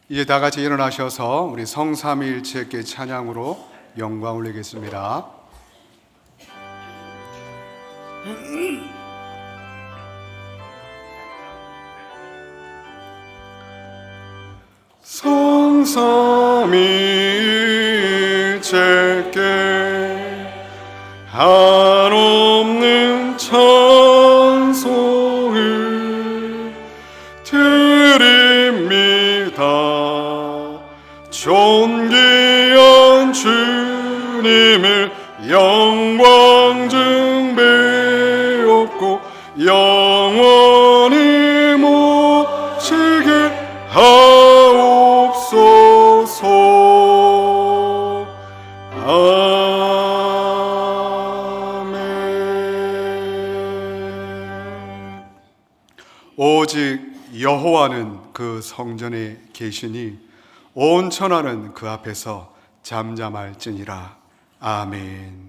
이제 다 같이 일어나셔서 우리 성삼위일체께 찬양으로 영광 올리겠습니다. 성삼위일체께 한없는 찬송을 드립니다. 존귀한 주님을 영광 증배없고 영원히 모시게 하옵소서. 아멘. 오직 여호와는 그 성전에 계시니 온 천하는 그 앞에서 잠잠할지니라. 아멘.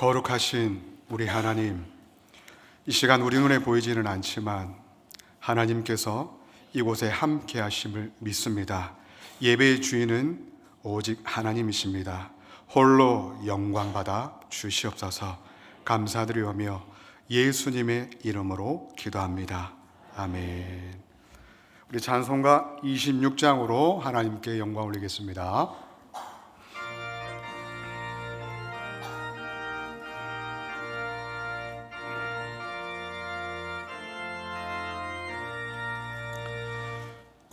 거룩하신 우리 하나님, 이 시간 우리 눈에 보이지는 않지만 하나님께서 이곳에 함께 하심을 믿습니다. 예배의 주인은 오직 하나님이십니다. 홀로 영광받아 주시옵소서. 감사드리오며 예수님의 이름으로 기도합니다. 아멘. 우리 찬송가 26장으로 하나님께 영광 올리겠습니다.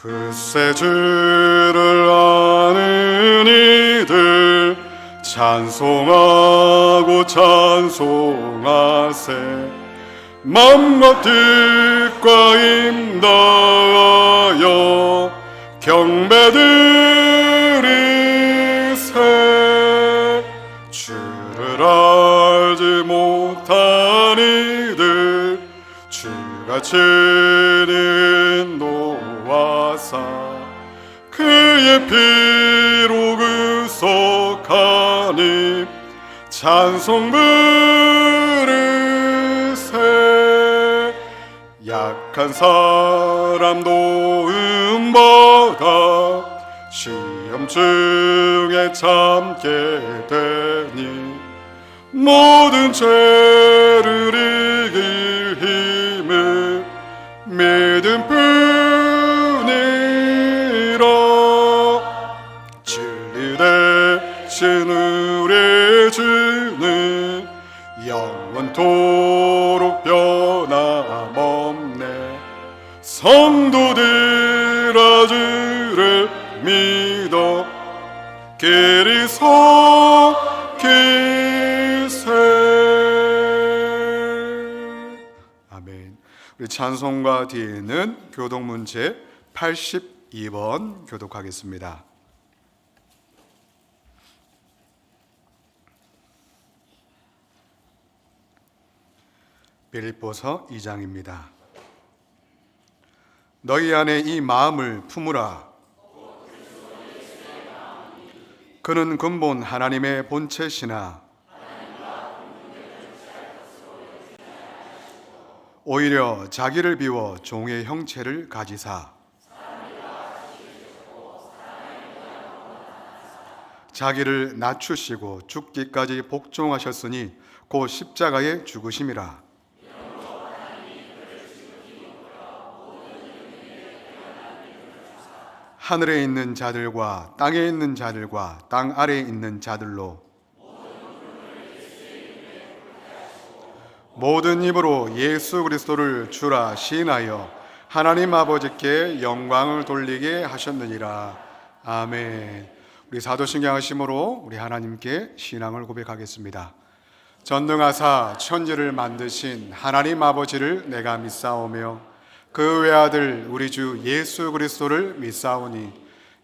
글쎄 주를 아는 이들 찬송하고 찬송하세. 맘과 뜻과 임다하여 경배드리세. 주를 알지 못한 이들 주가 친히 그의 피로 구속하니 찬송 부르세. 약한 사람 도움받아 시험 중에 참게 되니 모든 죄를 이길 힘을 믿음 진리 대신 우리 주는 영원토록 변함없네. 성도들아 주를 믿어 길이 서기세. 아멘. 우리 찬송가 뒤에는 교독문제 82번 교독하겠습니다. 빌립보서 2장입니다. 너희 안에 이 마음을 품으라. 그는 근본 하나님의 본체시나 오히려 자기를 비워 종의 형체를 가지사 자기를 낮추시고 죽기까지 복종하셨으니 곧 십자가에 죽으심이라. 하늘에 있는 자들과 땅에 있는 자들과 땅 아래에 있는 자들로 모든 입으로 예수 그리스도를 주라 시인하여 하나님 아버지께 영광을 돌리게 하셨느니라. 아멘. 우리 사도신경 하심으로 우리 하나님께 신앙을 고백하겠습니다. 전능하사 천지를 만드신 하나님 아버지를 내가 믿사오며 그 외아들 우리 주 예수 그리스도를 믿사오니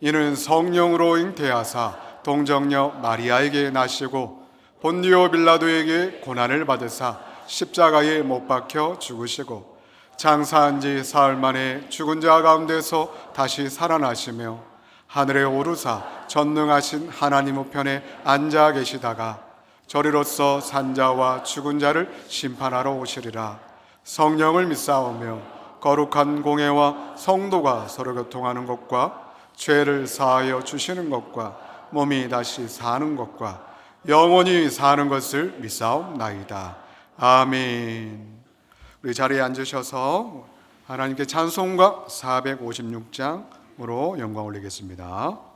이는 성령으로 잉태하사 동정녀 마리아에게 나시고 본디오 빌라도에게 고난을 받으사 십자가에 못 박혀 죽으시고 장사한 지 사흘 만에 죽은 자 가운데서 다시 살아나시며 하늘에 오르사 전능하신 하나님 우편에 앉아 계시다가 저리로서 산자와 죽은 자를 심판하러 오시리라. 성령을 믿사오며 거룩한 공회와 성도가 서로 교통하는 것과 죄를 사하여 주시는 것과 몸이 다시 사는 것과 영원히 사는 것을 믿사옵나이다. 아멘. 우리 자리에 앉으셔서 하나님께 찬송가 456장으로 영광 올리겠습니다.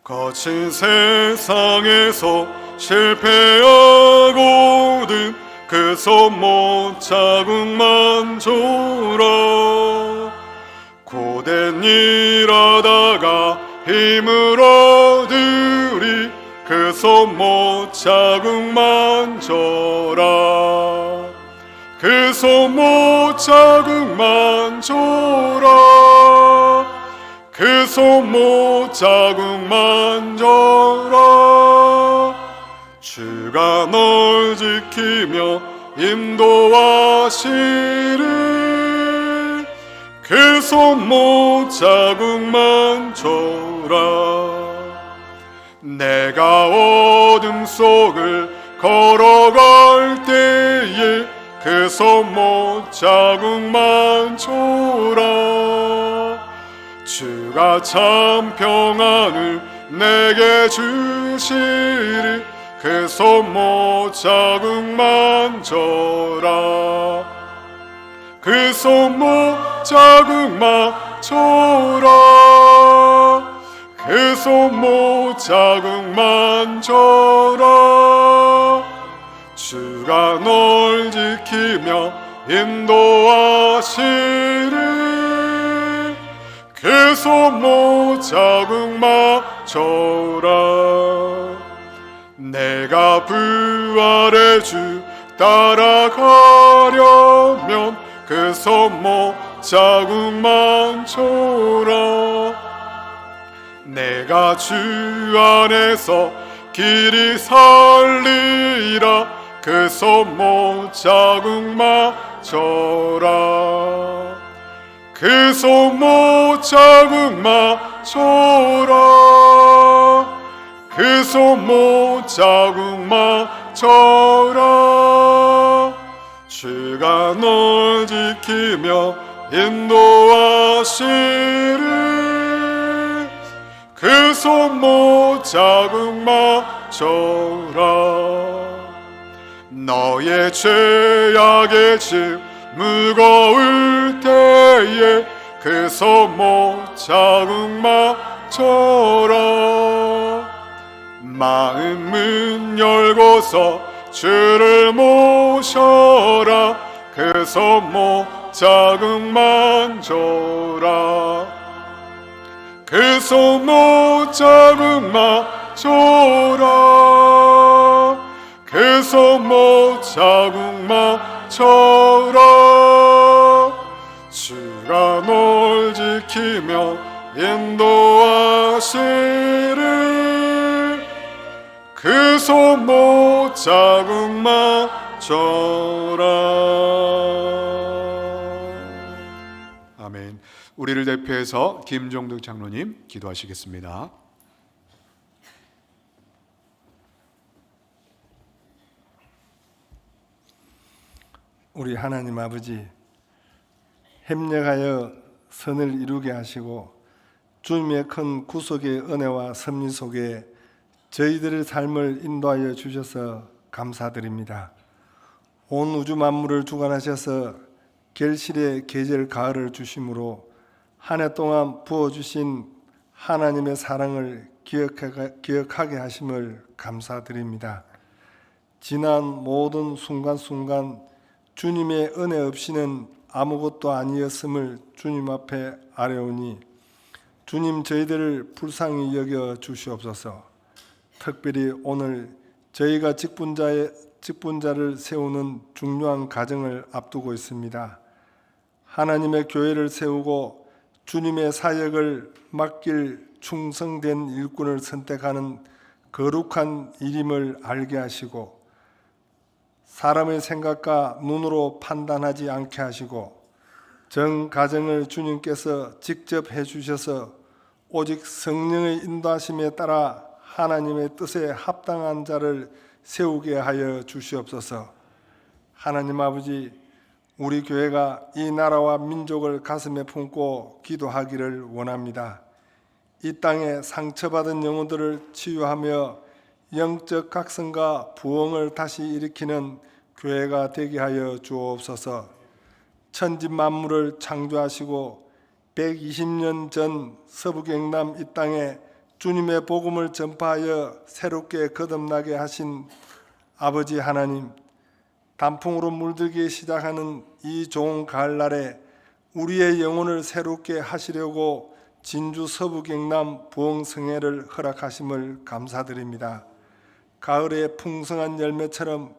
거친 세상에서 실패하고든 그 손못 자국만 줘라. 고된 일하다가 힘을 얻으리 그 손못 자국만 줘라. 그 손못 자국만 줘라. 그 손못 자국만 줘라. 주가 널 지키며 인도하시리 그 손못 자국만 줘라. 내가 어둠 속을 걸어갈 때에 그 손못 자국만 줘라. 주가 참 평안을 내게 주시리 그 손못 자국만 줘라. 그 손못 자국만 줘라. 그 손못 자국만 줘라. 주가 널 지키며 인도하시리 그 손못 자국만 줘라. 내가 부활의 주 따라가려면 그 손못 자국만 줘라. 내가 주 안에서 길이 살리라 그 손못 자국만 줘라. 그 손못 자국만 줘라. 그 손못 자국만 줘라. 주가 널 지키며 인도하시리 그 손못 자국만 줘라. 너의 죄악의 짐 무거울 때에 그 손못 자국만 줘라. 마음 문 열고서 주를 모셔라. 그 손못 자국만 줘라. 그 손못 자국만 줘라. 그 손못 자국만 줘라. 주가 널 지키며 인도하시리 그 손못 자국만 줘라. 아멘. 우리를 대표해서 김종득 장로님 기도하시겠습니다. 우리 하나님 아버지, 협력하여 선을 이루게 하시고 주님의 큰 구속의 은혜와 섭리 속에 저희들의 삶을 인도하여 주셔서 감사드립니다. 온 우주 만물을 주관하셔서 결실의 계절 가을을 주심으로 한 해 동안 부어주신 하나님의 사랑을 기억하게 하심을 감사드립니다. 지난 모든 순간순간 주님의 은혜 없이는 아무것도 아니었음을 주님 앞에 아뢰오니 주님 저희들을 불쌍히 여겨 주시옵소서. 특별히 오늘 저희가 직분자를 세우는 중요한 과정을 앞두고 있습니다. 하나님의 교회를 세우고 주님의 사역을 맡길 충성된 일꾼을 선택하는 거룩한 일임을 알게 하시고 사람의 생각과 눈으로 판단하지 않게 하시고 전 과정을 주님께서 직접 해주셔서 오직 성령의 인도하심에 따라 하나님의 뜻에 합당한 자를 세우게 하여 주시옵소서. 하나님 아버지, 우리 교회가 이 나라와 민족을 가슴에 품고 기도하기를 원합니다. 이 땅에 상처받은 영혼들을 치유하며 영적 각성과 부흥을 다시 일으키는 교회가 되게 하여 주옵소서. 천지 만물을 창조하시고 120년 전 서부경남 이 땅에 주님의 복음을 전파하여 새롭게 거듭나게 하신 아버지 하나님, 단풍으로 물들기 시작하는 이 좋은 가을날에 우리의 영혼을 새롭게 하시려고 진주 서부경남 부흥성회를 허락하심을 감사드립니다. 가을의 풍성한 열매처럼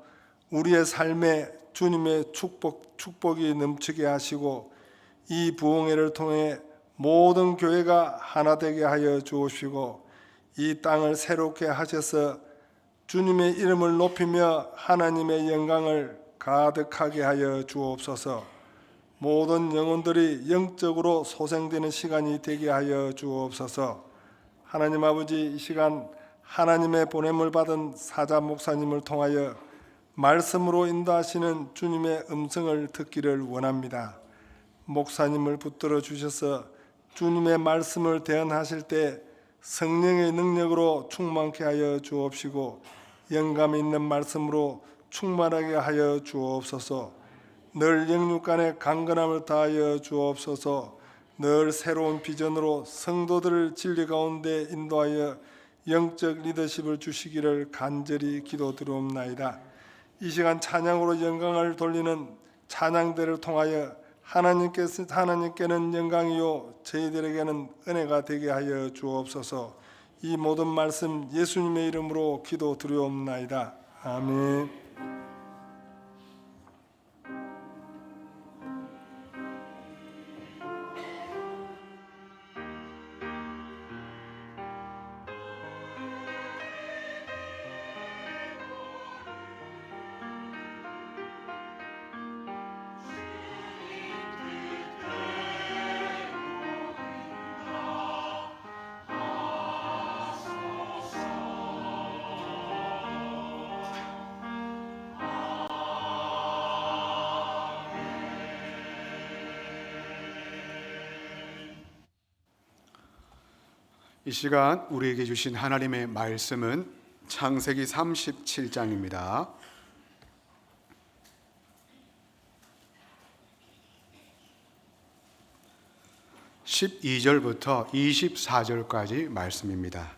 우리의 삶에 주님의 축복이 넘치게 하시고 이 부흥회를 통해 모든 교회가 하나 되게 하여 주옵시고 이 땅을 새롭게 하셔서 주님의 이름을 높이며 하나님의 영광을 가득하게 하여 주옵소서. 모든 영혼들이 영적으로 소생되는 시간이 되게 하여 주옵소서. 하나님 아버지, 이 시간 하나님의 보냄을 받은 사자 목사님을 통하여 말씀으로 인도하시는 주님의 음성을 듣기를 원합니다. 목사님을 붙들어 주셔서 주님의 말씀을 대언하실 때 성령의 능력으로 충만케 하여 주옵시고 영감 있는 말씀으로 충만하게 하여 주옵소서. 늘 영육간의 강건함을 다하여 주옵소서. 늘 새로운 비전으로 성도들을 진리 가운데 인도하여 영적 리더십을 주시기를 간절히 기도드리옵나이다. 이 시간 찬양으로 영광을 돌리는 찬양대를 통하여 하나님께는 영광이요 저희들에게는 은혜가 되게 하여 주옵소서. 이 모든 말씀 예수님의 이름으로 기도드리옵나이다. 아멘. 이 시간 우리에게 주신 하나님의 말씀은 창세기 37장입니다. 12절부터 24절까지 말씀입니다.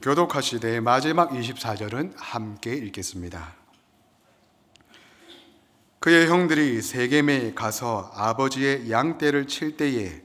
교독하시되 마지막 24절은 함께 읽겠습니다. 그의 형들이 세겜에 가서 아버지의 양떼를 칠 때에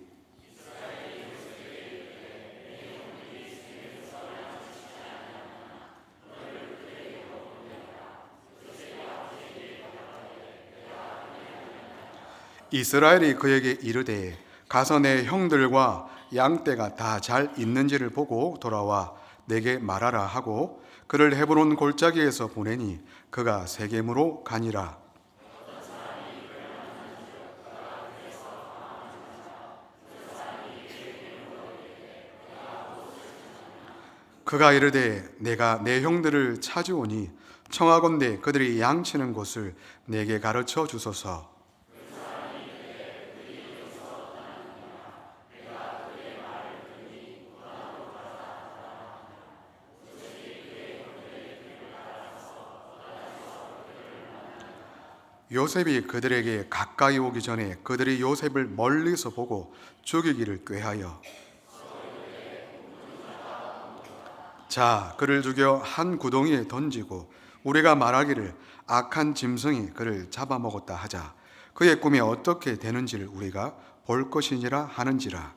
이스라엘이 그에게 이르되 가서 내 형들과 양떼가 다 잘 있는지를 보고 돌아와 내게 말하라 하고 그를 헤브론 골짜기에서 보내니 그가 세겜으로 가니라. 그가 이르되 내가 내 형들을 찾으오니 청하건대 그들이 양치는 곳을 내게 가르쳐 주소서. 요셉이 그들에게 가까이 오기 전에 그들이 요셉을 멀리서 보고 죽이기를 꾀하여 자, 그를 죽여 한 구덩이에 던지고 우리가 말하기를 악한 짐승이 그를 잡아먹었다 하자. 그의 꿈이 어떻게 되는지를 우리가 볼 것이니라 하는지라.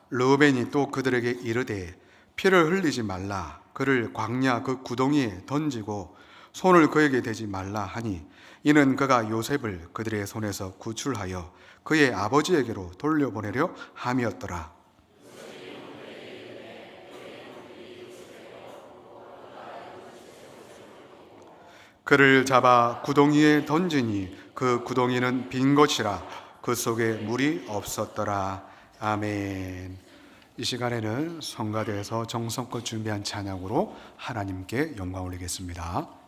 르우벤이 또 그들에게 이르되 피를 흘리지 말라. 그를 광야 그 구덩이에 던지고 손을 그에게 대지 말라 하니, 이는 그가 요셉을 그들의 손에서 구출하여 그의 아버지에게로 돌려보내려 함이었더라. 그를 잡아 구덩이에 던지니 그 구덩이는 빈 것이라 그 속에 물이 없었더라. 아멘. 이 시간에는 성가대에서 정성껏 준비한 찬양으로 하나님께 영광 올리겠습니다.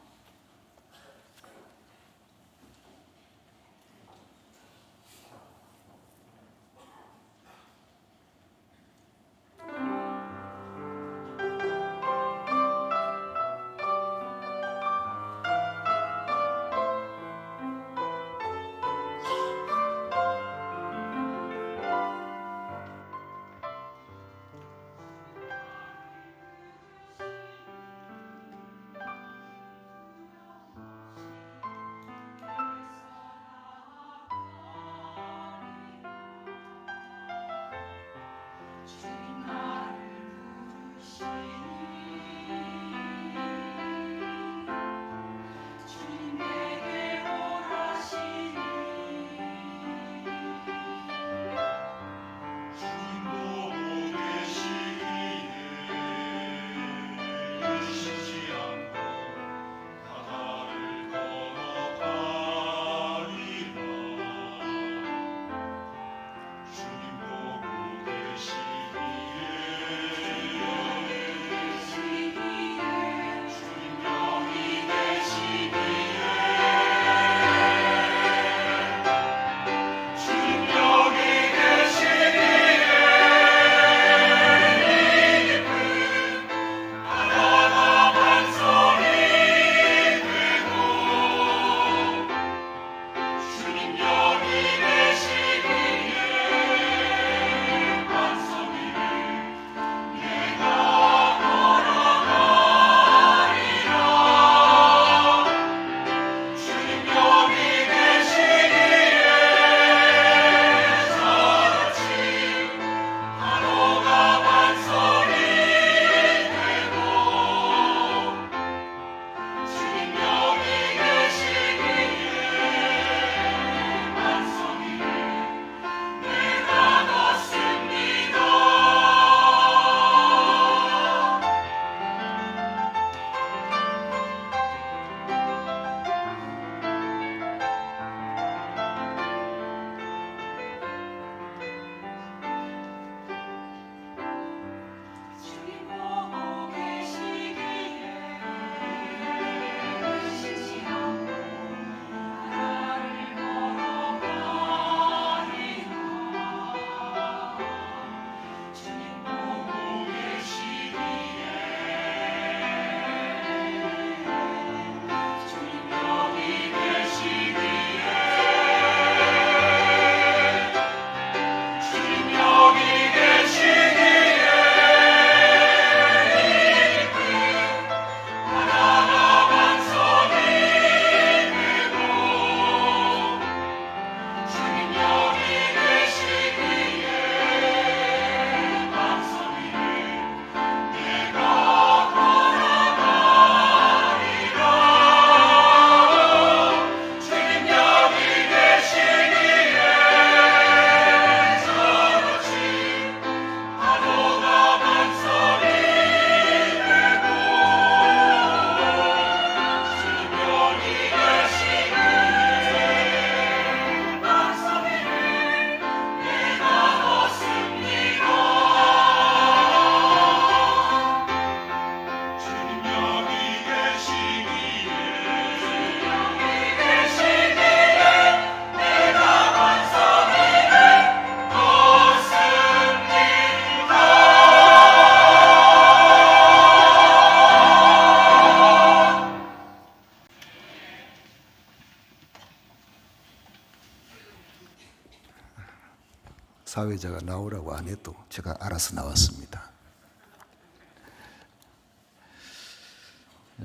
사회자가 나오라고 안 해도 제가 알아서 나왔습니다.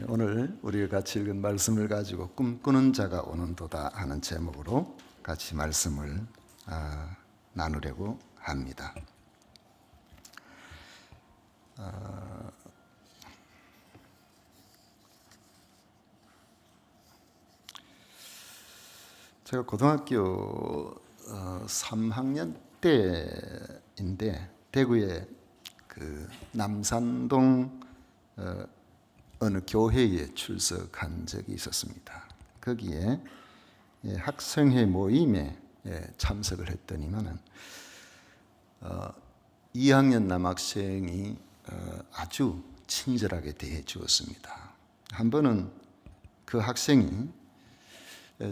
오늘 우리가 같이 읽은 말씀을 가지고 꿈꾸는 자가 오는도다 하는 제목으로 같이 말씀을 나누려고 합니다. 제가 고등학교 3학년 때인데 대구의 그 남산동 어느 교회에 출석한 적이 있었습니다. 거기에 학생회 모임에 참석을 했더니만은 2학년 남학생이 아주 친절하게 대해 주었습니다. 한 번은 그 학생이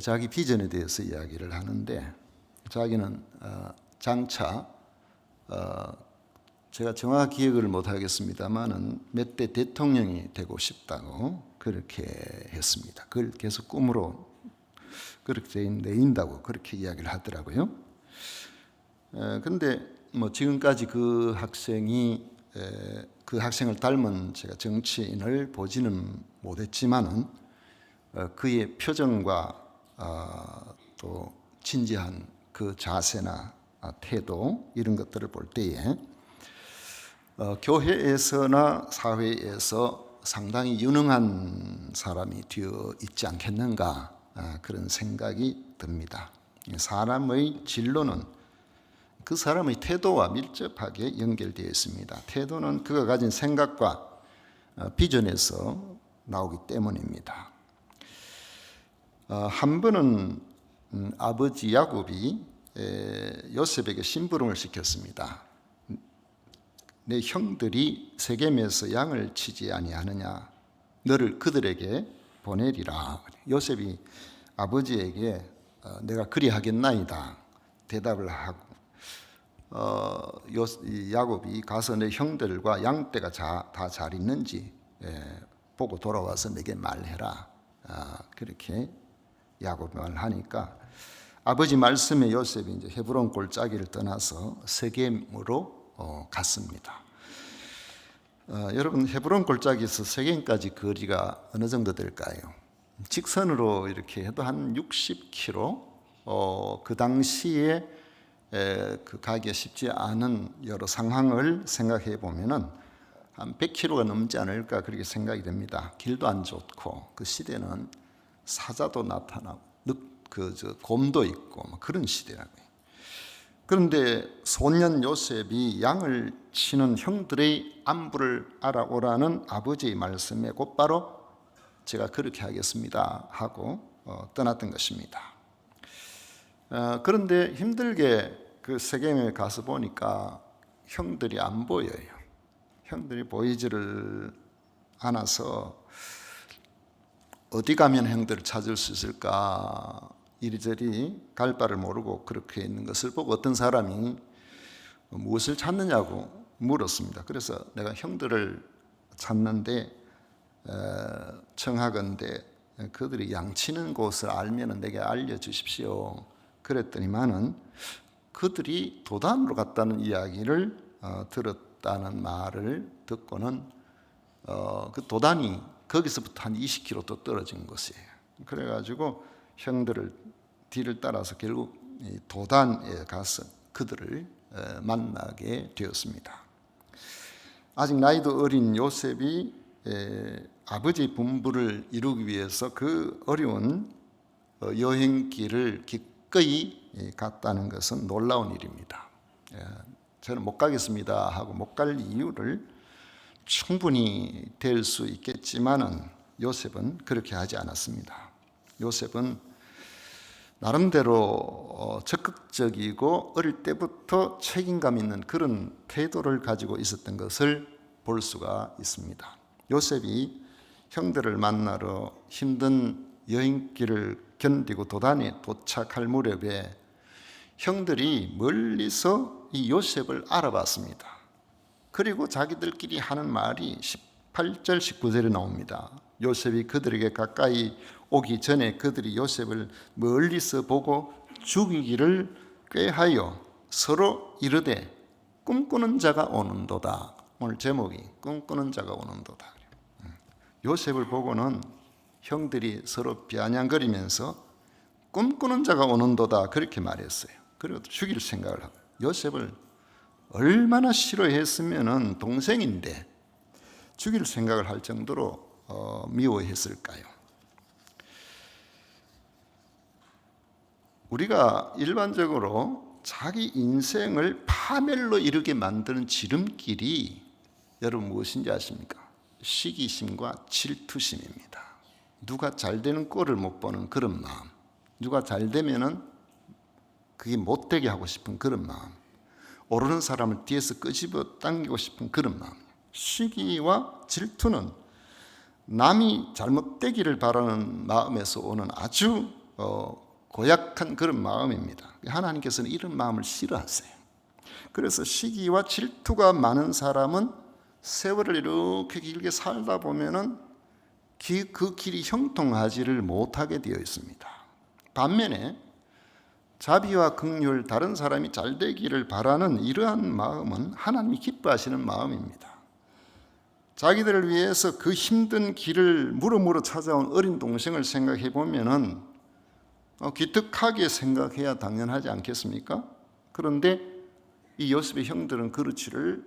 자기 비전에 대해서 이야기를 하는데 자기는 장차 제가 정확히 기억을 못하겠습니다만은 몇 대 대통령이 되고 싶다고 그렇게 했습니다. 그걸 계속 꿈으로 그렇게 내인다고 그렇게 이야기를 하더라고요. 그런데 뭐 지금까지 그 학생이 그 학생을 닮은 제가 정치인을 보지는 못했지만은 그의 표정과 또 진지한 그 자세나 태도 이런 것들을 볼 때에 교회에서나 사회에서 상당히 유능한 사람이 되어 있지 않겠는가 그런 생각이 듭니다. 사람의 진로는 그 사람의 태도와 밀접하게 연결되어 있습니다. 태도는 그가 가진 생각과 비전에서 나오기 때문입니다. 한 번은 아버지 야곱이 요셉에게 심부름을 시켰습니다. 내 형들이 세겜에서 양을 치지 아니하느냐, 너를 그들에게 보내리라. 요셉이 아버지에게 내가 그리하겠나이다 대답을 하고 야곱이 가서 내 형들과 양떼가 다 잘 있는지 보고 돌아와서 내게 말해라. 그렇게 야곱이 말하니까 아버지 말씀에 요셉이 이제 헤브론 골짜기를 떠나서 세겜으로 갔습니다. 여러분 헤브론 골짜기에서 세겜까지 거리가 어느 정도 될까요? 직선으로 이렇게 해도 한 60km. 그 당시에 그 가기가 쉽지 않은 여러 상황을 생각해 보면은 한 100km가 넘지 않을까 그렇게 생각이 됩니다. 길도 안 좋고 그 시대는 사자도 나타나고 곰도 있고 그런 시대라고요. 그런데 소년 요셉이 양을 치는 형들의 안부를 알아오라는 아버지의 말씀에 곧바로 제가 그렇게 하겠습니다 하고 떠났던 것입니다. 그런데 힘들게 그 세겜에 가서 보니까 형들이 안 보여요. 형들이 보이지를 않아서 어디 가면 형들을 찾을 수 있을까 이리저리 갈 바를 모르고 그렇게 있는 것을 보고 어떤 사람이 무엇을 찾느냐고 물었습니다. 그래서 내가 형들을 찾는데 청하건대 그들이 양치는 곳을 알면 내게 알려주십시오. 그랬더니만은 그들이 도단으로 갔다는 이야기를 들었다는 말을 듣고는 그 도단이 거기서부터 한 20km 더 떨어진 곳이에요. 그래가지고 형들을 뒤를 따라서 결국 도단에 가서 그들을 만나게 되었습니다. 아직 나이도 어린 요셉이 아버지 분부를 이루기 위해서 그 어려운 여행길을 기꺼이 갔다는 것은 놀라운 일입니다. 저는 못 가겠습니다 하고 못 갈 이유를 충분히 될 수 있겠지만은 요셉은 그렇게 하지 않았습니다. 요셉은 나름대로 적극적이고 어릴 때부터 책임감 있는 그런 태도를 가지고 있었던 것을 볼 수가 있습니다. 요셉이 형들을 만나러 힘든 여행길을 견디고 도단에 도착할 무렵에 형들이 멀리서 이 요셉을 알아봤습니다. 그리고 자기들끼리 하는 말이 18절 19절에 나옵니다. 요셉이 그들에게 가까이 오기 전에 그들이 요셉을 멀리서 보고 죽이기를 꾀하여 서로 이르되 꿈꾸는 자가 오는도다. 오늘 제목이 꿈꾸는 자가 오는도다. 요셉을 보고는 형들이 서로 비아냥거리면서 꿈꾸는 자가 오는도다 그렇게 말했어요. 그리고 죽일 생각을 하고, 요셉을 얼마나 싫어했으면 동생인데 죽일 생각을 할 정도로 미워했을까요? 우리가 일반적으로 자기 인생을 파멸로 이르게 만드는 지름길이 여러분 무엇인지 아십니까? 시기심과 질투심입니다. 누가 잘 되는 꼴을 못 보는 그런 마음, 누가 잘 되면은 그게 못되게 하고 싶은 그런 마음, 오르는 사람을 뒤에서 끄집어 당기고 싶은 그런 마음. 시기와 질투는 남이 잘못되기를 바라는 마음에서 오는 아주 고약한 그런 마음입니다. 하나님께서는 이런 마음을 싫어하세요. 그래서 시기와 질투가 많은 사람은 세월을 이렇게 길게 살다 보면은 그 길이 형통하지를 못하게 되어 있습니다. 반면에 자비와 긍휼, 다른 사람이 잘 되기를 바라는 이러한 마음은 하나님이 기뻐하시는 마음입니다. 자기들을 위해서 그 힘든 길을 물어물어 찾아온 어린 동생을 생각해 보면은 기특하게 생각해야 당연하지 않겠습니까? 그런데 이 요셉의 형들은 그렇지를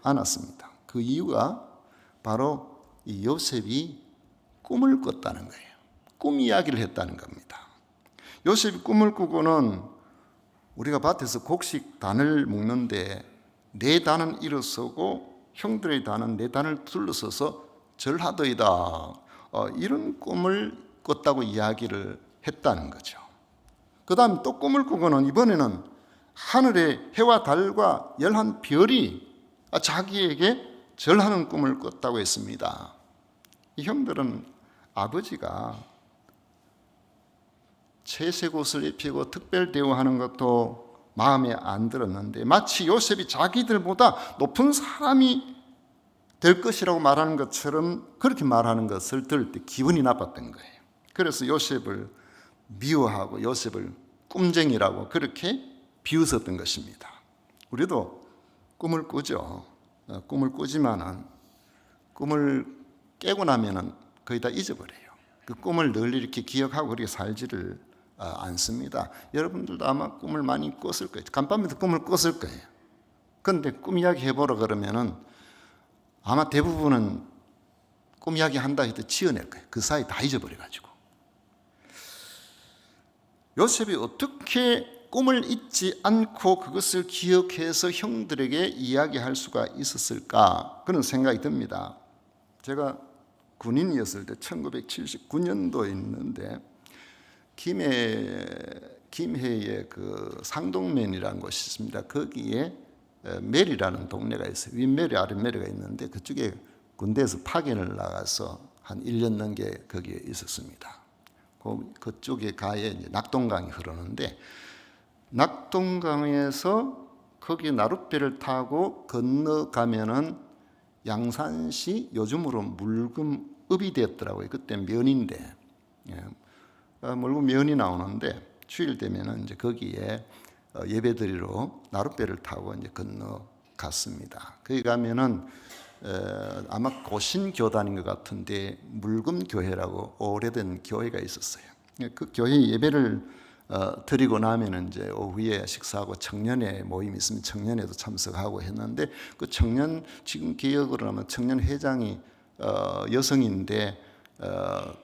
않았습니다. 그 이유가 바로 이 요셉이 꿈을 꿨다는 거예요. 꿈 이야기를 했다는 겁니다. 요셉이 꿈을 꾸고는 우리가 밭에서 곡식 단을 묶는데 네 단은 일어서고 형들의 단은 네 단을 둘러서서 절하더이다. 이런 꿈을 꿨다고 이야기를 했다는 거죠. 그 다음 또 꿈을 꾸고는 이번에는 하늘의 해와 달과 열한 별이 자기에게 절하는 꿈을 꿨다고 했습니다. 이 형들은 아버지가 채색 옷을 입히고 특별 대우하는 것도 마음에 안 들었는데 마치 요셉이 자기들보다 높은 사람이 될 것이라고 말하는 것처럼 그렇게 말하는 것을 들을 때 기분이 나빴던 거예요. 그래서 요셉을 미워하고 요셉을 꿈쟁이라고 그렇게 비웃었던 것입니다. 우리도 꿈을 꾸죠. 꿈을 꾸지만은 꿈을 깨고 나면은 거의 다 잊어버려요. 그 꿈을 늘 이렇게 기억하고 그렇게 살지를 않습니다. 여러분들도 아마 꿈을 많이 꿨을 거예요. 간밤에도 꿈을 꿨을 거예요. 그런데 꿈 이야기 해보라 그러면은 아마 대부분은 꿈 이야기 한다 해도 지어낼 거예요. 그 사이 다 잊어버려가지고. 요셉이 어떻게 꿈을 잊지 않고 그것을 기억해서 형들에게 이야기할 수가 있었을까? 그런 생각이 듭니다. 제가 군인이었을 때 1979년도에 있는데 김해에 그 상동면이라는 곳이 있습니다. 거기에 메리라는 동네가 있어요. 윗메리 아랫메리가 있는데 그쪽에 군대에서 파견을 나가서 한 1년 넘게 거기에 있었습니다. 그쪽에 가에 이제 낙동강이 흐르는데 낙동강에서 거기 나룻배를 타고 건너가면은 양산시 요즘으로 물금읍이 되었더라고요. 그때 면인데 물금 면이 나오는데 주일 되면은 이제 거기에 예배드리러 나룻배를 타고 이제 건너갔습니다. 거기 가면은 아마 고신교단인 것 같은데 물금교회라고 오래된 교회가 있었어요. 그 교회 예배를 드리고 나면은 이제 오후에 식사하고 청년회 모임이 있으면 청년회도 참석하고 했는데 그 청년 지금 기억으로 하면 청년 회장이 여성인데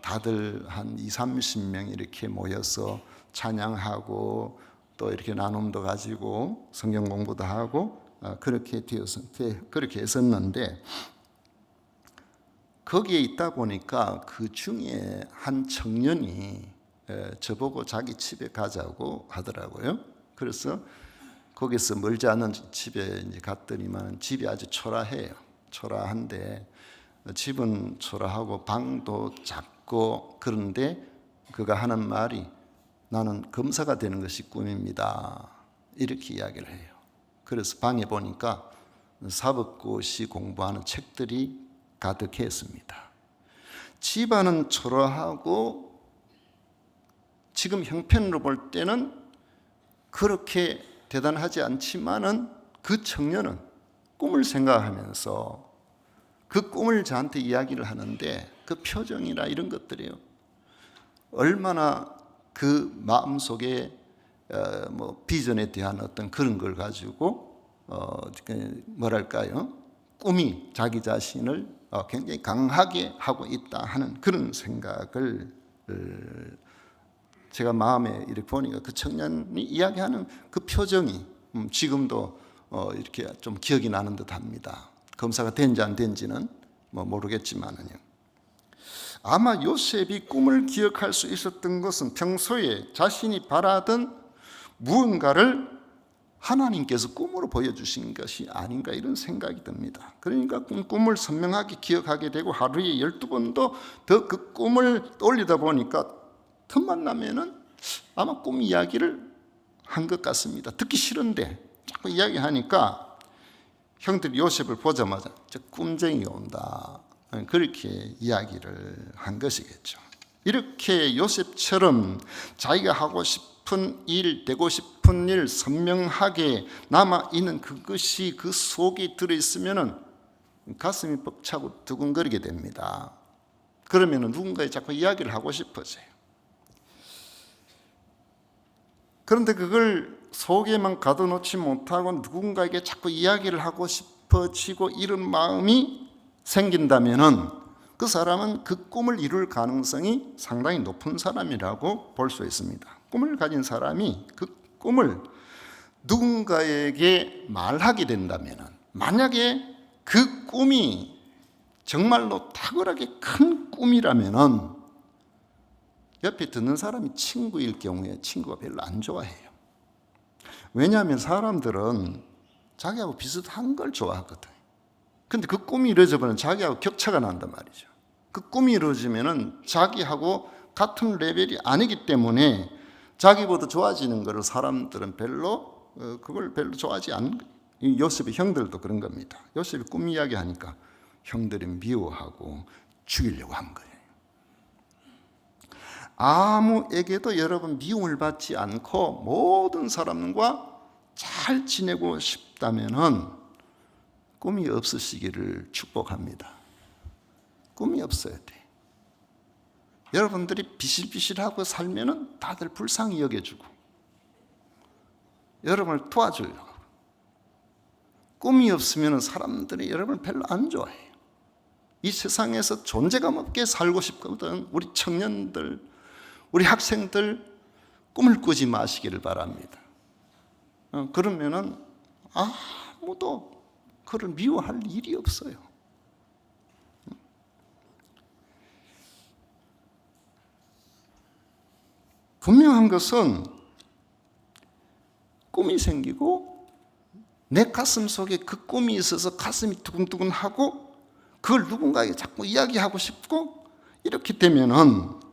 다들 한 20-30명 이렇게 모여서 찬양하고 또 이렇게 나눔도 가지고 성경 공부도 하고 그렇게 했었는데 거기에 있다 보니까 그 중에 한 청년이 저보고 자기 집에 가자고 하더라고요. 그래서 거기서 멀지 않은 집에 이제 갔더니만 집이 아주 초라해요. 초라한데 집은 초라하고 방도 작고 그런데 그가 하는 말이 나는 검사가 되는 것이 꿈입니다. 이렇게 이야기를 해요. 그래서 방에 보니까 사법고시 공부하는 책들이 가득했습니다. 집안은 초라하고 지금 형편으로 볼 때는 그렇게 대단하지 않지만은 그 청년은 꿈을 생각하면서 그 꿈을 저한테 이야기를 하는데 그 표정이나 이런 것들이요, 얼마나 그 마음속에 비전에 대한 어떤 그런 걸 가지고 뭐랄까요, 꿈이 자기 자신을 굉장히 강하게 하고 있다 하는 그런 생각을 제가 마음에 이렇게 보니까 그 청년이 이야기하는 그 표정이 지금도 이렇게 좀 기억이 나는 듯합니다. 검사가 된지 안 된지는 모르겠지만은요. 아마 요셉이 꿈을 기억할 수 있었던 것은 평소에 자신이 바라던 무언가를 하나님께서 꿈으로 보여주신 것이 아닌가 이런 생각이 듭니다. 그러니까 꿈을 선명하게 기억하게 되고 하루에 12번도 더 그 꿈을 떠올리다 보니까 틈만 나면은 아마 꿈 이야기를 한 것 같습니다. 듣기 싫은데 자꾸 이야기하니까 형들이 요셉을 보자마자 저 꿈쟁이가 온다, 그렇게 이야기를 한 것이겠죠. 이렇게 요셉처럼 자기가 하고 싶은 일, 되고 싶은 일 선명하게 남아있는 그것이 그 속에 들어있으면 가슴이 벅차고 두근거리게 됩니다. 그러면 누군가에 자꾸 이야기를 하고 싶어져요. 그런데 그걸 속에만 가둬놓지 못하고 누군가에게 자꾸 이야기를 하고 싶어지고 이런 마음이 생긴다면은 그 사람은 그 꿈을 이룰 가능성이 상당히 높은 사람이라고 볼 수 있습니다. 꿈을 가진 사람이 그 꿈을 누군가에게 말하게 된다면은, 만약에 그 꿈이 정말로 탁월하게 큰 꿈이라면은 옆에 듣는 사람이 친구일 경우에 친구가 별로 안 좋아해요. 왜냐하면 사람들은 자기하고 비슷한 걸 좋아하거든. 근데 그 꿈이 이루어지면 자기하고 격차가 난단 말이죠. 그 꿈이 이루어지면 자기하고 같은 레벨이 아니기 때문에 자기보다 좋아지는 것을 사람들은 그걸 별로 좋아하지 않는 거예요. 요셉의 형들도 그런 겁니다. 요셉이 꿈 이야기하니까 형들이 미워하고 죽이려고 한 거예요. 아무에게도 여러분 미움을 받지 않고 모든 사람과 잘 지내고 싶다면은 꿈이 없으시기를 축복합니다. 꿈이 없어야 돼. 여러분들이 비실비실하고 살면은 다들 불쌍히 여겨주고 여러분을 도와주려고. 꿈이 없으면 사람들이 여러분을 별로 안 좋아해요. 이 세상에서 존재감 없게 살고 싶거든. 우리 청년들, 우리 학생들 꿈을 꾸지 마시기를 바랍니다. 그러면은 아무도 그를 미워할 일이 없어요. 분명한 것은 꿈이 생기고 내 가슴 속에 그 꿈이 있어서 가슴이 두근두근하고 그걸 누군가에게 자꾸 이야기하고 싶고 이렇게 되면은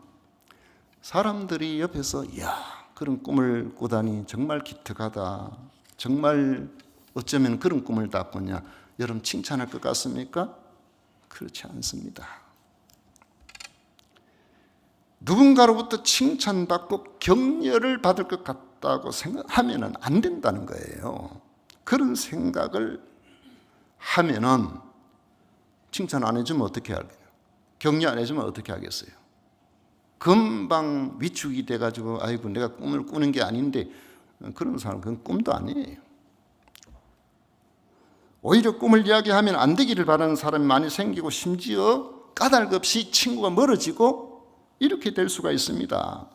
사람들이 옆에서 이야, 그런 꿈을 꾸다니 정말 기특하다, 정말 어쩌면 그런 꿈을 다 꿨냐, 여러분 칭찬할 것 같습니까? 그렇지 않습니다. 누군가로부터 칭찬받고 격려를 받을 것 같다고 생각하면 안 된다는 거예요. 그런 생각을 하면은 칭찬 안 해주면 어떻게 하겠어요? 격려 안 해주면 어떻게 하겠어요? 금방 위축이 돼가지고 아이고 내가 꿈을 꾸는 게 아닌데, 그런 사람은 그건 꿈도 아니에요. 오히려 꿈을 이야기하면 안 되기를 바라는 사람이 많이 생기고 심지어 까닭 없이 친구가 멀어지고 이렇게 될 수가 있습니다.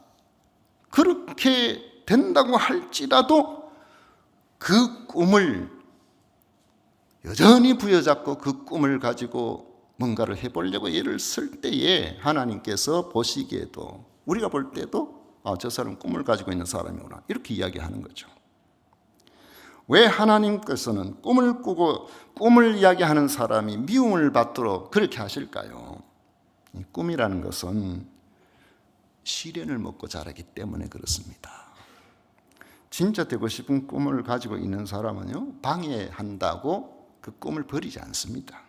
그렇게 된다고 할지라도 그 꿈을 여전히 부여잡고 그 꿈을 가지고 뭔가를 해보려고 애를 쓸 때에 하나님께서 보시기에도, 우리가 볼 때도 저 사람은 꿈을 가지고 있는 사람이구나, 이렇게 이야기하는 거죠. 왜 하나님께서는 꿈을 꾸고 꿈을 이야기하는 사람이 미움을 받도록 그렇게 하실까요? 이 꿈이라는 것은 시련을 먹고 자라기 때문에 그렇습니다. 진짜 되고 싶은 꿈을 가지고 있는 사람은요, 방해한다고 그 꿈을 버리지 않습니다.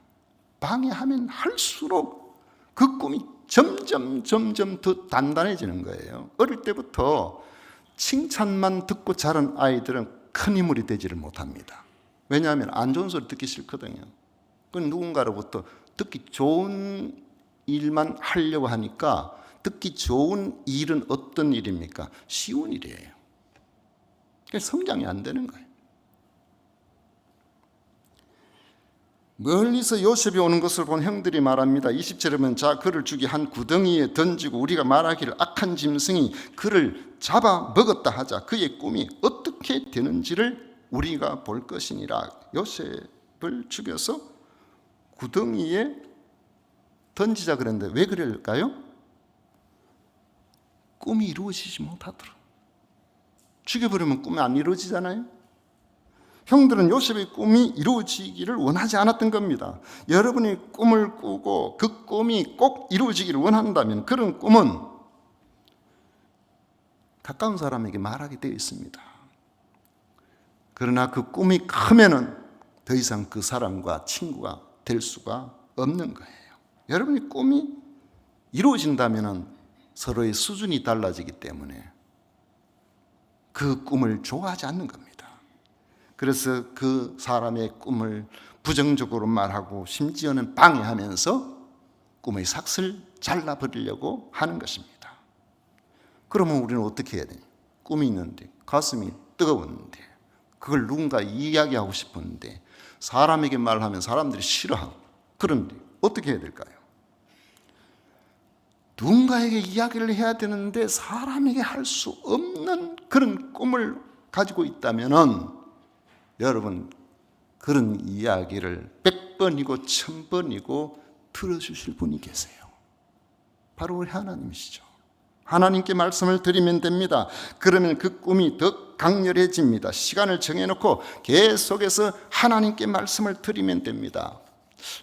방해하면 할수록 그 꿈이 점점 더 단단해지는 거예요. 어릴 때부터 칭찬만 듣고 자란 아이들은 큰 인물이 되지를 못합니다. 왜냐하면 안 좋은 소리 듣기 싫거든요. 그 누군가로부터 듣기 좋은 일만 하려고 하니까 듣기 좋은 일은 어떤 일입니까? 쉬운 일이에요. 그래서 성장이 안 되는 거예요. 멀리서 요셉이 오는 것을 본 형들이 말합니다. 20절에 보면 자 그를 죽이 한 구덩이에 던지고 우리가 말하기를 악한 짐승이 그를 잡아 먹었다 하자. 그의 꿈이 어떻게 되는지를 우리가 볼 것이니라. 요셉을 죽여서 구덩이에 던지자 그랬는데 왜 그럴까요? 꿈이 이루어지지 못하도록. 죽여버리면 꿈이 안 이루어지잖아요. 형들은 요셉의 꿈이 이루어지기를 원하지 않았던 겁니다. 여러분이 꿈을 꾸고 그 꿈이 꼭 이루어지기를 원한다면 그런 꿈은 가까운 사람에게 말하게 되어 있습니다. 그러나 그 꿈이 크면은 더 이상 그 사람과 친구가 될 수가 없는 거예요. 여러분이 꿈이 이루어진다면은 서로의 수준이 달라지기 때문에 그 꿈을 좋아하지 않는 겁니다. 그래서 그 사람의 꿈을 부정적으로 말하고 심지어는 방해하면서 꿈의 삭슬 잘라버리려고 하는 것입니다. 그러면 우리는 어떻게 해야 되냐? 꿈이 있는데 가슴이 뜨거운데 그걸 누군가 이야기하고 싶은데 사람에게 말하면 사람들이 싫어하고 그런데 어떻게 해야 될까요? 누군가에게 이야기를 해야 되는데 사람에게 할 수 없는 그런 꿈을 가지고 있다면은 여러분 그런 이야기를 100번이고 1000번이고 들어주실 분이 계세요. 바로 우리 하나님이시죠. 하나님께 말씀을 드리면 됩니다. 그러면 그 꿈이 더 강렬해집니다. 시간을 정해놓고 계속해서 하나님께 말씀을 드리면 됩니다.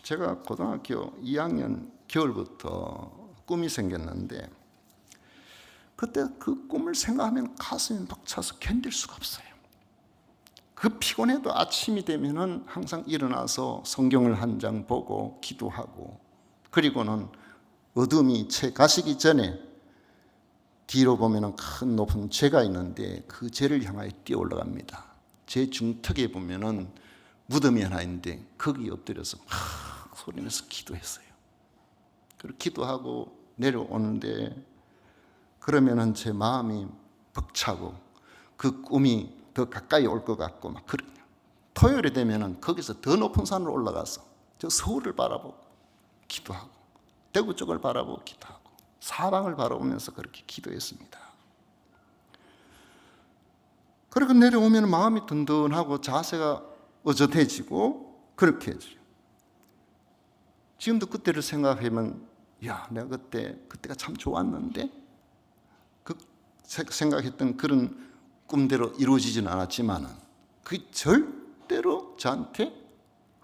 제가 고등학교 2학년 겨울부터 꿈이 생겼는데 그때 그 꿈을 생각하면 가슴이 벅차서 견딜 수가 없어요. 그 피곤해도 아침이 되면은 항상 일어나서 성경을 한 장 보고 기도하고 그리고는 어둠이 채 가시기 전에 뒤로 보면은 큰 높은 죄가 있는데 그 죄를 향하여 뛰어 올라갑니다. 제 중턱에 보면은 무덤이 하나 있는데 거기 엎드려서 막 소리내서 기도했어요. 그리고 기도하고 내려오는데 그러면은 제 마음이 벅차고 그 꿈이 더 가까이 올 것 같고 막 그래요. 토요일에 되면은 거기서 더 높은 산으로 올라가서 저 서울을 바라보고 기도하고 대구 쪽을 바라보고 기도하고 사방을 바라보면서 그렇게 기도했습니다. 그리고 내려오면 마음이 든든하고 자세가 어젓해지고 그렇게 해줘요. 지금도 그때를 생각하면 야 내가 그때가 참 좋았는데 그 생각했던 그런 꿈대로 이루어지지는 않았지만은 그게 절대로 저한테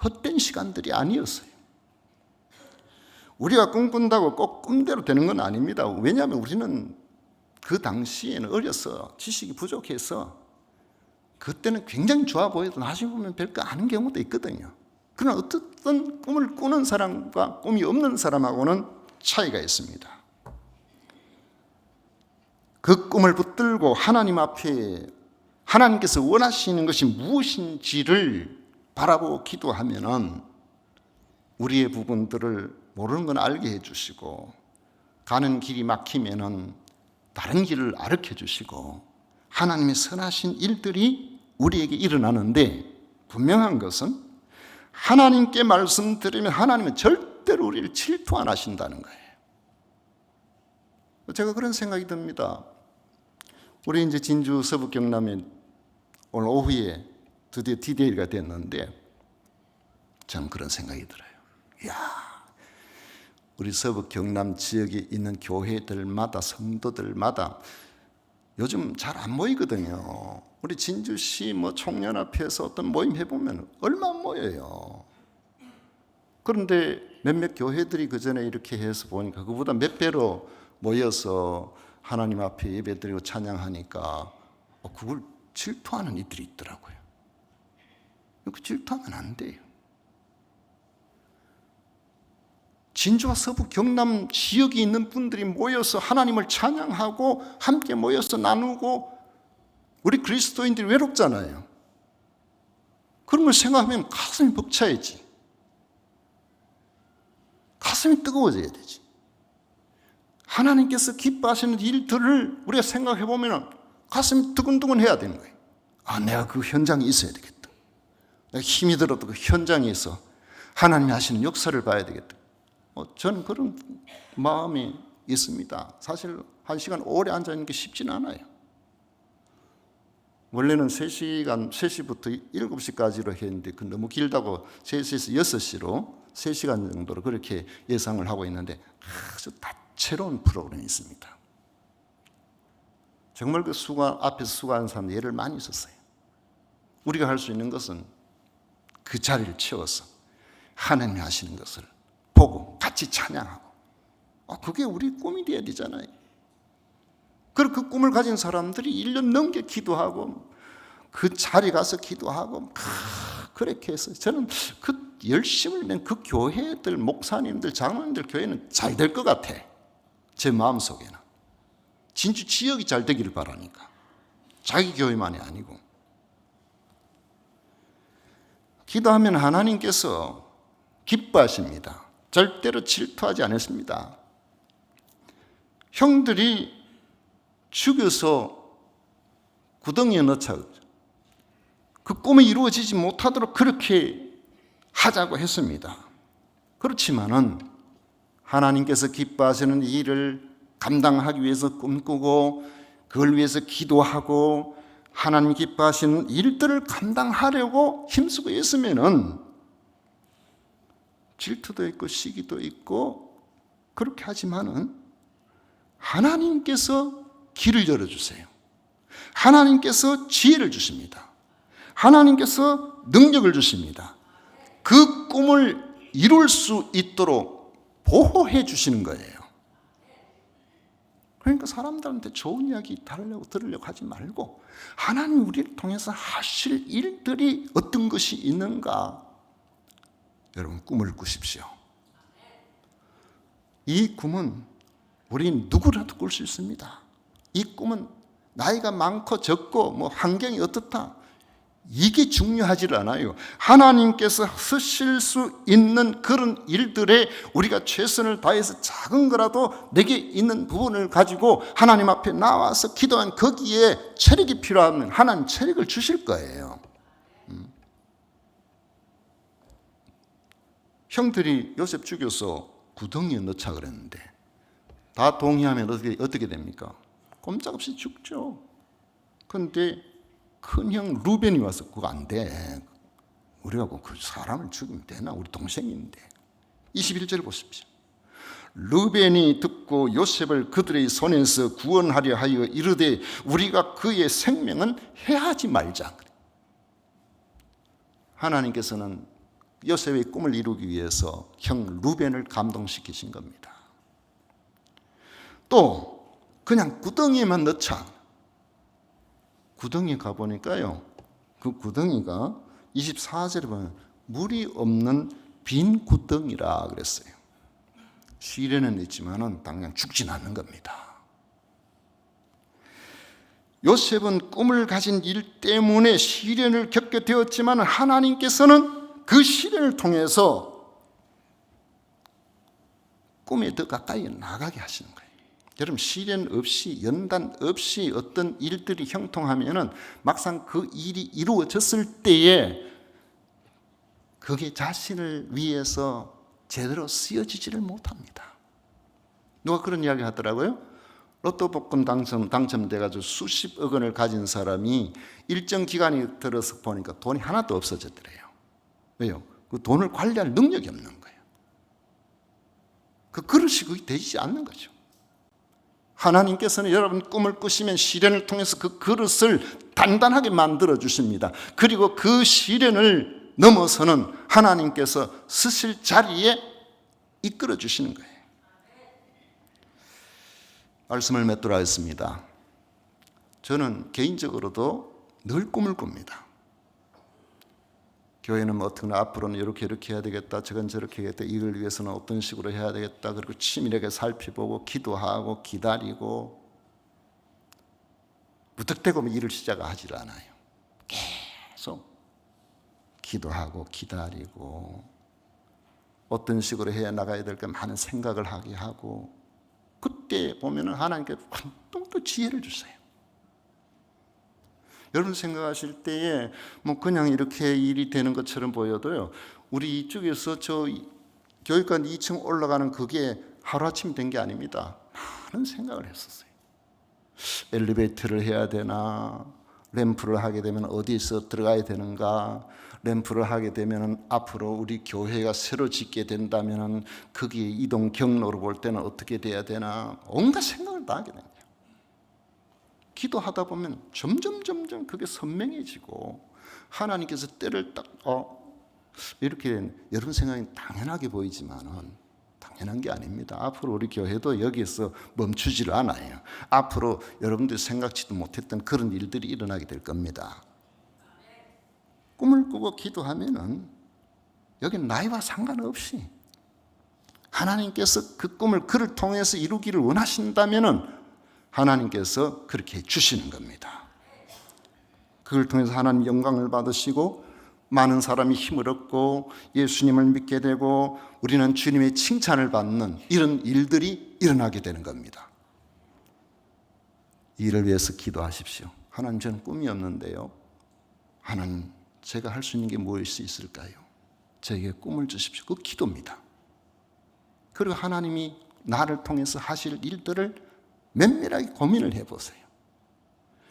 헛된 시간들이 아니었어요. 우리가 꿈꾼다고 꼭 꿈대로 되는 건 아닙니다. 왜냐하면 우리는 그 당시에는 어려서 지식이 부족해서 그때는 굉장히 좋아 보여도 나중에 보면 별거 아닌 경우도 있거든요. 그러나 어떤 꿈을 꾸는 사람과 꿈이 없는 사람하고는 차이가 있습니다. 그 꿈을 붙들고 하나님 앞에 하나님께서 원하시는 것이 무엇인지를 바라보고 기도하면은 우리의 부분들을 모르는 건 알게 해주시고 가는 길이 막히면은 다른 길을 가르쳐 주시고 하나님의 선하신 일들이 우리에게 일어나는데 분명한 것은 하나님께 말씀드리면 하나님은 절대로 우리를 질투 안 하신다는 거예요. 제가 그런 생각이 듭니다. 우리 이제 진주 서북 경남에 오늘 오후에 드디어 D-Day가 됐는데 참 그런 생각이 들어요. 이야, 우리 서북 경남 지역에 있는 교회들마다 성도들마다 요즘 잘 안 모이거든요. 우리 진주시 총연합회에서 어떤 모임 해보면 얼마 안 모여요. 그런데 몇몇 교회들이 그 전에 이렇게 해서 보니까 그보다 몇 배로 모여서 하나님 앞에 예배드리고 찬양하니까 그걸 질투하는 이들이 있더라고요. 그 질투하면 안 돼요. 진주와 서북 경남 지역에 있는 분들이 모여서 하나님을 찬양하고 함께 모여서 나누고 우리 그리스도인들이 외롭잖아요. 그런 걸 생각하면 가슴이 벅차야지. 가슴이 뜨거워져야 되지. 하나님께서 기뻐하시는 일들을 우리가 생각해 보면 가슴이 두근두근 해야 되는 거예요. 아, 내가 그 현장에 있어야 되겠다. 내가 힘이 들어도 그 현장에서 하나님이 하시는 역사를 봐야 되겠다. 저는 그런 마음이 있습니다. 사실 1시간 오래 앉아있는 게 쉽지는 않아요. 원래는 3시간, 3시부터 7시까지로 했는데 그 너무 길다고 3시에서 6시로 3시간 정도로 그렇게 예상을 하고 있는데 아주 다채로운 프로그램이 있습니다. 정말 그 앞에서 수고하는 사람들 예를 많이 썼어요. 우리가 할 수 있는 것은 그 자리를 채워서 하나님이 하시는 것을 보고 같이 찬양하고, 그게 우리 꿈이 되어야 되잖아요. 그리고 그 꿈을 가진 사람들이 1년 넘게 기도하고 그 자리 가서 기도하고 그렇게 해서 저는 그 열심을 낸 그 교회들, 목사님들, 장로님들 교회는 잘 될 것 같아. 제 마음속에는. 진주 지역이 잘 되기를 바라니까. 자기 교회만이 아니고. 기도하면 하나님께서 기뻐하십니다. 절대로 질투하지 않으십니다. 형들이 죽여서 구덩이에 넣자. 그 꿈이 이루어지지 못하도록 그렇게 하자고 했습니다. 그렇지만은 하나님께서 기뻐하시는 일을 감당하기 위해서 꿈꾸고 그걸 위해서 기도하고 하나님 기뻐하시는 일들을 감당하려고 힘쓰고 있으면은 질투도 있고 시기도 있고 그렇게 하지만은 하나님께서 길을 열어주세요. 하나님께서 지혜를 주십니다. 하나님께서 능력을 주십니다. 그 꿈을 이룰 수 있도록 보호해 주시는 거예요. 그러니까 사람들한테 좋은 이야기 들으려고 하지 말고 하나님 우리를 통해서 하실 일들이 어떤 것이 있는가, 여러분 꿈을 꾸십시오. 이 꿈은 우리 누구라도 꿀 수 있습니다. 이 꿈은 나이가 많고 적고 뭐 환경이 어떻다 이게 중요하지 않아요. 하나님께서 쓰실 수 있는 그런 일들에 우리가 최선을 다해서 작은 거라도 내게 있는 부분을 가지고 하나님 앞에 나와서 기도한 거기에 체력이 필요하면 하나님 체력을 주실 거예요. 형들이 요셉 죽여서 구덩이에 넣자 그랬는데 다 동의하면 어떻게 됩니까? 꼼짝없이 죽죠. 그런데 큰형 루벤이 와서 그거 안 돼. 우리가 그 사람을 죽이면 되나? 우리 동생인데. 21절 보십시오. 루벤이 듣고 요셉을 그들의 손에서 구원하려 하여 이르되 우리가 그의 생명은 해하지 말자. 하나님께서는 요셉의 꿈을 이루기 위해서 형 루벤을 감동시키신 겁니다. 또 그냥 구덩이에만 넣자. 구덩이에 가보니까요, 그 구덩이가 24절에 보면 물이 없는 빈 구덩이라 그랬어요. 시련은 있지만은 당장 죽진 않는 겁니다. 요셉은 꿈을 가진 일 때문에 시련을 겪게 되었지만 하나님께서는 그 시련을 통해서 꿈에 더 가까이 나가게 하시는 거예요. 여러분 시련 없이 연단 없이 어떤 일들이 형통하면은 막상 그 일이 이루어졌을 때에 그게 자신을 위해서 제대로 쓰여지지를 못합니다. 누가 그런 이야기 하더라고요. 로또 복권 당첨돼가지고 수십억 원을 가진 사람이 일정 기간이 들어서 보니까 돈이 하나도 없어졌더래요. 왜요? 그 돈을 관리할 능력이 없는 거예요. 그 그릇이 그게 되지 않는 거죠. 하나님께서는 여러분 꿈을 꾸시면 시련을 통해서 그 그릇을 단단하게 만들어 주십니다. 그리고 그 시련을 넘어서는 하나님께서 쓰실 자리에 이끌어 주시는 거예요. 말씀을 맺도록 하겠습니다. 저는 개인적으로도 늘 꿈을 꿉니다. 교회는 뭐 어떻게 앞으로는 이렇게 해야 되겠다, 저건 저렇게 해야겠다, 이걸 위해서는 어떤 식으로 해야 되겠다, 그리고 치밀하게 살펴보고 기도하고 기다리고 무턱대고 일을 시작하지 않아요. 계속 기도하고 기다리고 어떤 식으로 해 나가야 될까 많은 생각을 하게 하고, 그때 보면은 하나님께서 한동 또 지혜를 주세요. 여러분 생각하실 때에 뭐 그냥 이렇게 일이 되는 것처럼 보여도요, 우리 이쪽에서 저 교육관 2층 올라가는 그게 하루아침 된 게 아닙니다. 많은 생각을 했었어요. 엘리베이터를 해야 되나, 램프를 하게 되면 어디서 들어가야 되는가, 램프를 하게 되면 앞으로 우리 교회가 새로 짓게 된다면 거기에 이동 경로로 볼 때는 어떻게 돼야 되나, 온갖 생각을 다 하게 됩니다. 기도하다 보면 점점 그게 선명해지고, 하나님께서 때를 딱 이렇게 여러분 생각이 당연하게 보이지만은 당연한 게 아닙니다. 앞으로 우리 교회도 여기에서 멈추지를 않아요. 앞으로 여러분들이 생각지도 못했던 그런 일들이 일어나게 될 겁니다. 꿈을 꾸고 기도하면은 여기는 나이와 상관없이 하나님께서 그 꿈을 그를 통해서 이루기를 원하신다면은 하나님께서 그렇게 해주시는 겁니다. 그걸 통해서 하나님 영광을 받으시고 많은 사람이 힘을 얻고 예수님을 믿게 되고 우리는 주님의 칭찬을 받는 이런 일들이 일어나게 되는 겁니다. 이를 위해서 기도하십시오. 하나님, 저는 꿈이 없는데요, 하나님, 제가 할 수 있는 게 무엇이 있을까요? 저에게 꿈을 주십시오. 그 기도입니다. 그리고 하나님이 나를 통해서 하실 일들을 면밀하게 고민을 해보세요.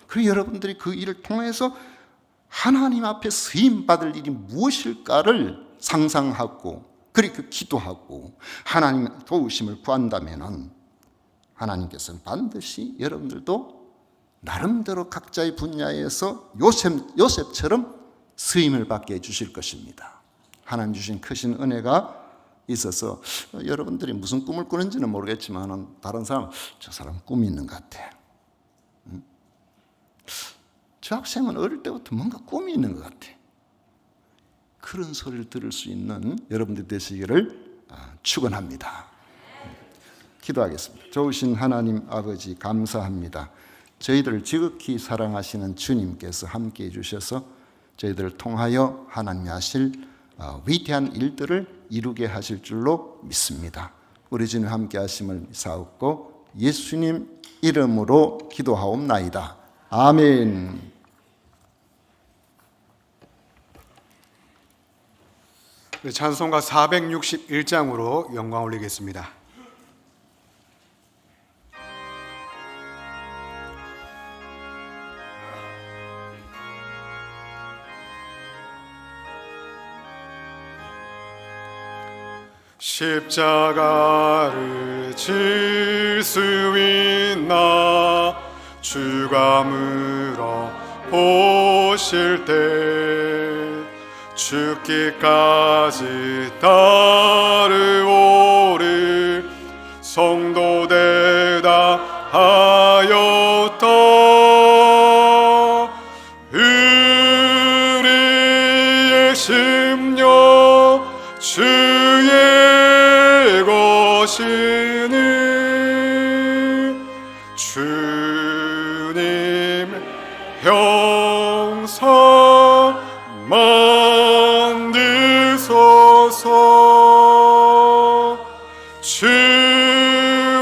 그리고 여러분들이 그 일을 통해서 하나님 앞에 쓰임받을 일이 무엇일까를 상상하고 그리고 기도하고 하나님 도우심을 구한다면 하나님께서는 반드시 여러분들도 나름대로 각자의 분야에서 요셉처럼 쓰임을 받게 해주실 것입니다. 하나님 주신 크신 은혜가 있어서 여러분들이 무슨 꿈을 꾸는지는 모르겠지만 다른 사람, 저 사람 꿈이 있는 것 같아, 저 학생은 어릴 때부터 뭔가 꿈이 있는 것 같아, 그런 소리를 들을 수 있는 여러분들 되시기를 축원합니다. 기도하겠습니다. 좋으신 하나님 아버지, 감사합니다. 저희들을 지극히 사랑하시는 주님께서 함께해 주셔서 저희들을 통하여 하나님이 하실 위대한 일들을 이루게 하실 줄로 믿습니다. 우리 주님 함께 하심을 사옵고 예수님 이름으로 기도하옵나이다. 아멘. 찬송가 461장으로 영광 올리겠습니다. 십자가를 질 수 있나, 주가 물어 보실 때 죽기까지 따르오리 성도되다 하였다. 우리의 심령 주의 것이니 주님 형상 만드소서. 주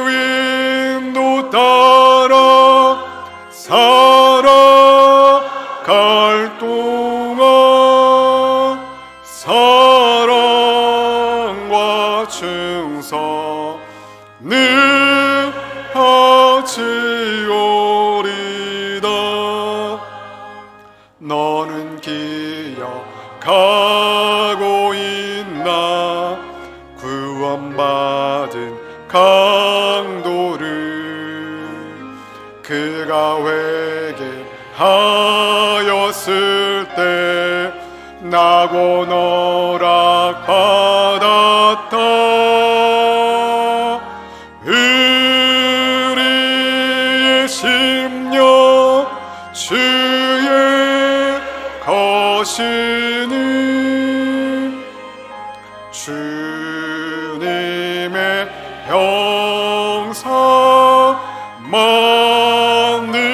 인도 따라 살아갈 동안 사랑과 충성을 하지오리다. 너는 기억하고 있나, 구원받은 강도를 그가 회개하였을 때 나고 너락받았다. 우리의 심령 주의 것이니 주님의 형상 만드소서.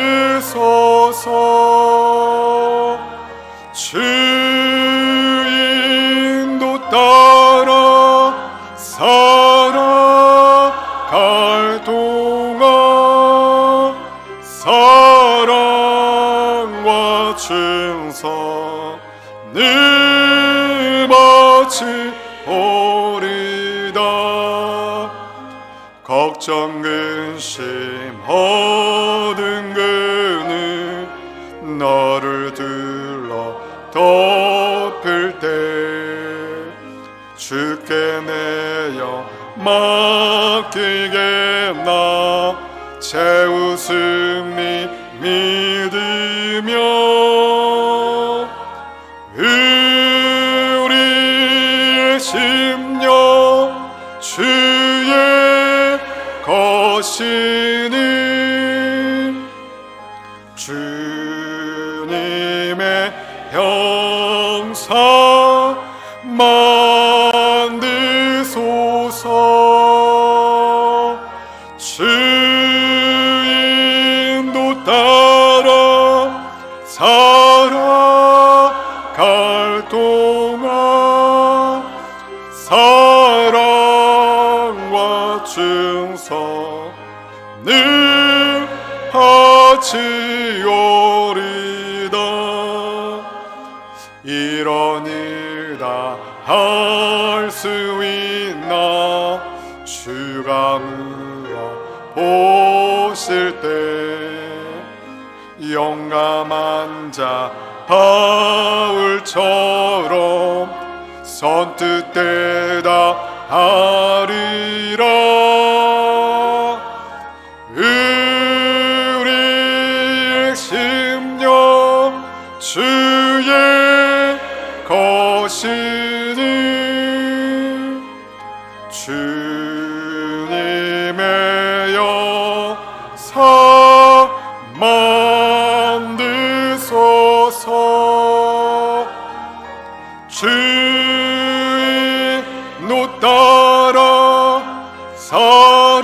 주의 걱정 근심 모든 그는 너를 둘러 덮을 때 주께 내 영 맡기겠나 채우심이 믿으며 우리의 심령 주의 것이니 주님의 형상 만드소서 주 인도 따라 살아갈 동안 사랑과 충성을 하지오리다 이런 일 다 할 수 있나 주가 물어보실 때 용감한 자 바울처럼 선뜻 대답하리라 우리의 심령 주의 것이니 주님의 영사 만드소서 주의 인도 따라 살아갈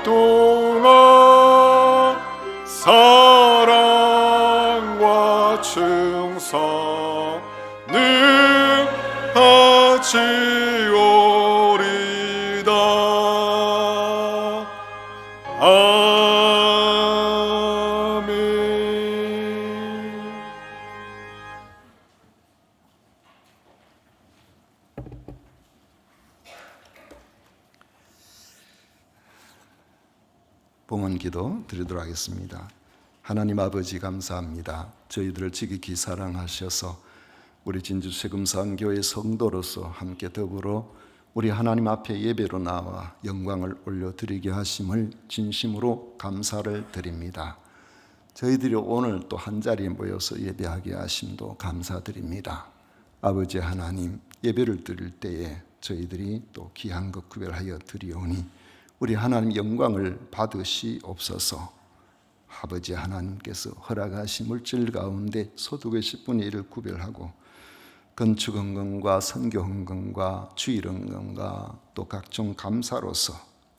동안 사랑과 충성을 하지오리다 아멘. 봉헌 기도 드리도록 하겠습니다. 하나님 아버지 감사합니다. 저희들을 지극히 사랑하셔서 우리 진주 세금산교회 성도로서 함께 더불어 우리 하나님 앞에 예배로 나와 영광을 올려드리게 하심을 진심으로 감사를 드립니다. 저희들이 오늘 또 한자리에 모여서 예배하게 하심도 감사드립니다. 아버지 하나님, 예배를 드릴 때에 저희들이 또 귀한 것 구별하여 드리오니 우리 하나님 영광을 받으시옵소서. 아버지 하나님께서 허락하신 물질 가운데 소득의 10분의 1을 구별하고 건축 헌금과 선교 헌금과 주일 헌금과 또 각종 감사로서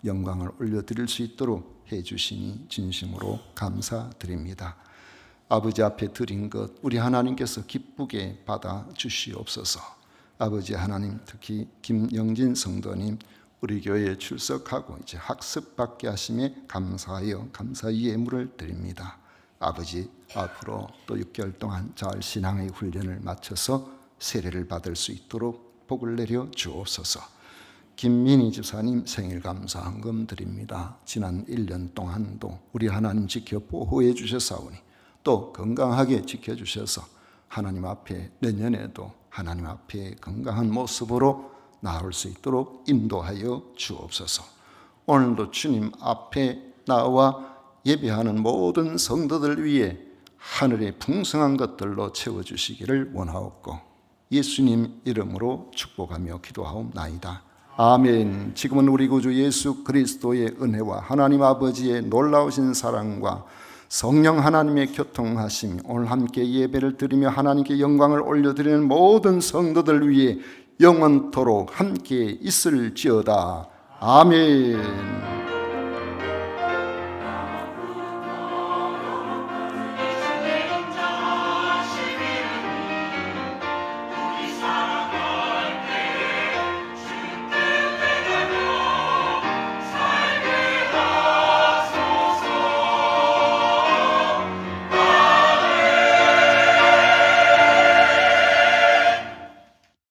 영광을 올려드릴 수 있도록 해주시니 진심으로 감사드립니다. 아버지 앞에 드린 것 우리 하나님께서 기쁘게 받아 주시옵소서. 아버지 하나님, 특히 김영진 성도님 우리 교회에 출석하고 이제 학습받게 하심에 감사하여 감사의 예물을 드립니다. 아버지, 앞으로 또 6개월 동안 잘 신앙의 훈련을 마쳐서 세례를 받을 수 있도록 복을 내려 주옵소서. 김민희 집사님 생일 감사 헌금 드립니다. 지난 1년 동안도 우리 하나님 지켜 보호해 주셨사오니 또 건강하게 지켜주셔서 하나님 앞에 내년에도 하나님 앞에 건강한 모습으로 나올 수 있도록 인도하여 주옵소서. 오늘도 주님 앞에 나와 예배하는 모든 성도들 위해 하늘의 풍성한 것들로 채워주시기를 원하옵고 예수님 이름으로 축복하며 기도하옵나이다. 아멘. 지금은 우리 구주 예수 그리스도의 은혜와 하나님 아버지의 놀라우신 사랑과 성령 하나님의 교통하심이 오늘 함께 예배를 드리며 하나님께 영광을 올려드리는 모든 성도들 위해 영원토록 함께 있을지어다. 아멘.